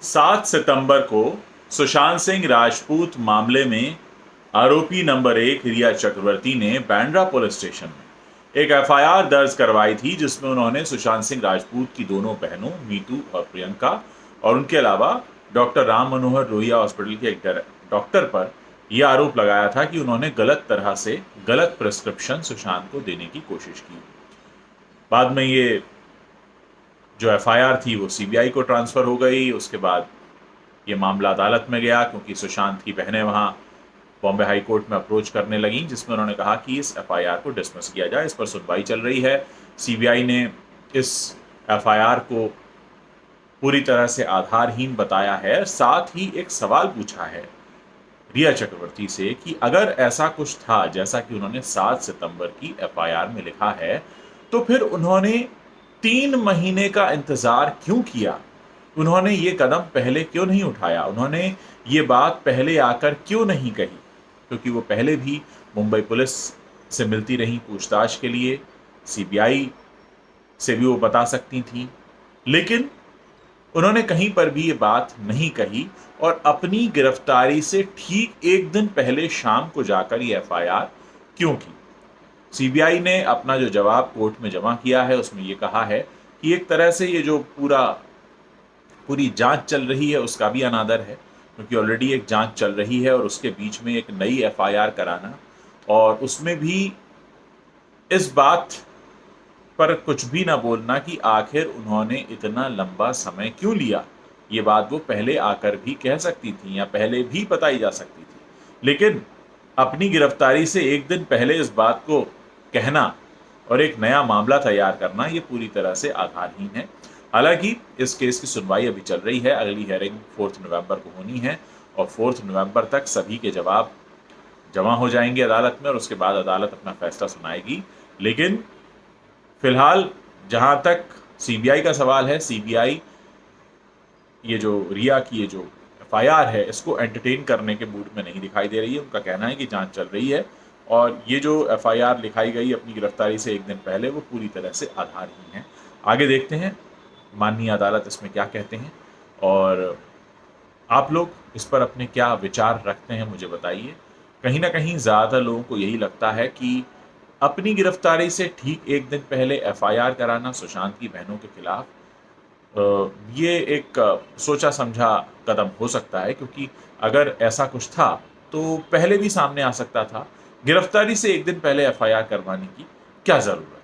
7 सितंबर को सुशांत सिंह राजपूत मामले में आरोपी नंबर 1 रिया चक्रवर्ती ने बांद्रा पुलिस स्टेशन में एक एफआईआर दर्ज करवाई थी, जिसमें उन्होंने सुशांत सिंह राजपूत की दोनों बहनों मीतू और प्रियंका और उनके अलावा डॉक्टर राम मनोहर लोहिया हॉस्पिटल के एक डॉक्टर पर यह आरोप लगाया था कि उन्होंने गलत तरह से गलत प्रिस्क्रिप्शन सुशांत को देने की कोशिश की। बाद में ये जो एफआईआर थी वो सीबीआई को ट्रांसफ़र हो गई। उसके बाद ये मामला अदालत में गया, क्योंकि सुशांत की बहनें वहाँ बॉम्बे हाई कोर्ट में अप्रोच करने लगीं, जिसमें उन्होंने कहा कि इस एफआईआर को डिसमिस किया जाए। इस पर सुनवाई चल रही है। सीबीआई ने इस एफआईआर को पूरी तरह से आधारहीन बताया है। साथ ही एक सवाल पूछा है रिया चक्रवर्ती से कि अगर ऐसा कुछ था जैसा कि उन्होंने 7 सितंबर की एफआईआर में लिखा है, तो फिर उन्होंने 3 महीने का इंतजार क्यों किया? उन्होंने ये कदम पहले क्यों नहीं उठाया? उन्होंने ये बात पहले आकर क्यों नहीं कही? क्योंकि वो पहले भी मुंबई पुलिस से मिलती रहीं पूछताछ के लिए, सीबीआई से भी वो बता सकती थी, लेकिन उन्होंने कहीं पर भी ये बात नहीं कही और अपनी गिरफ्तारी से ठीक एक दिन पहले शाम को जाकर ये एफआईआर क्यों की? सीबीआई ने अपना जो जवाब कोर्ट में जमा किया है उसमें ये कहा है कि एक तरह से ये जो पूरी जांच चल रही है उसका भी अनादर है, क्योंकि ऑलरेडी एक जांच चल रही है और उसके बीच में एक नई एफआईआर कराना और उसमें भी इस बात पर कुछ भी ना बोलना कि आखिर उन्होंने इतना लंबा समय क्यों लिया। ये बात वो पहले आकर भी कह सकती थी या पहले भी बताई जा सकती थी, लेकिन अपनी गिरफ्तारी से एक दिन पहले इस बात को कहना और एक नया मामला तैयार करना ये पूरी तरह से आधारहीन है। हालांकि इस केस की सुनवाई अभी चल रही है। अगली हेयरिंग 4 नवंबर को होनी है और 4 नवंबर तक सभी के जवाब जमा हो जाएंगे अदालत में और उसके बाद अदालत अपना फैसला सुनाएगी। लेकिन फिलहाल जहां तक सीबीआई का सवाल है, सीबीआई ये जो रिया की ये जो एफआईआर है इसको एंटरटेन करने के मूड में नहीं दिखाई दे रही है। उनका कहना है कि जांच चल रही है और ये जो एफआईआर लिखाई गई अपनी गिरफ्तारी से एक दिन पहले वो पूरी तरह से आधारहीन है। आगे देखते हैं माननीय अदालत इसमें क्या कहते हैं और आप लोग इस पर अपने क्या विचार रखते हैं मुझे बताइए। कहीं ना कहीं ज़्यादातर लोगों को यही लगता है कि अपनी गिरफ्तारी से ठीक एक दिन पहले एफआईआर कराना सुशांत की बहनों के खिलाफ ये एक सोचा समझा कदम हो सकता है, क्योंकि अगर ऐसा कुछ था तो पहले भी सामने आ सकता था। गिरफ्तारी से एक दिन पहले एफआईआर करवाने की क्या ज़रूरत?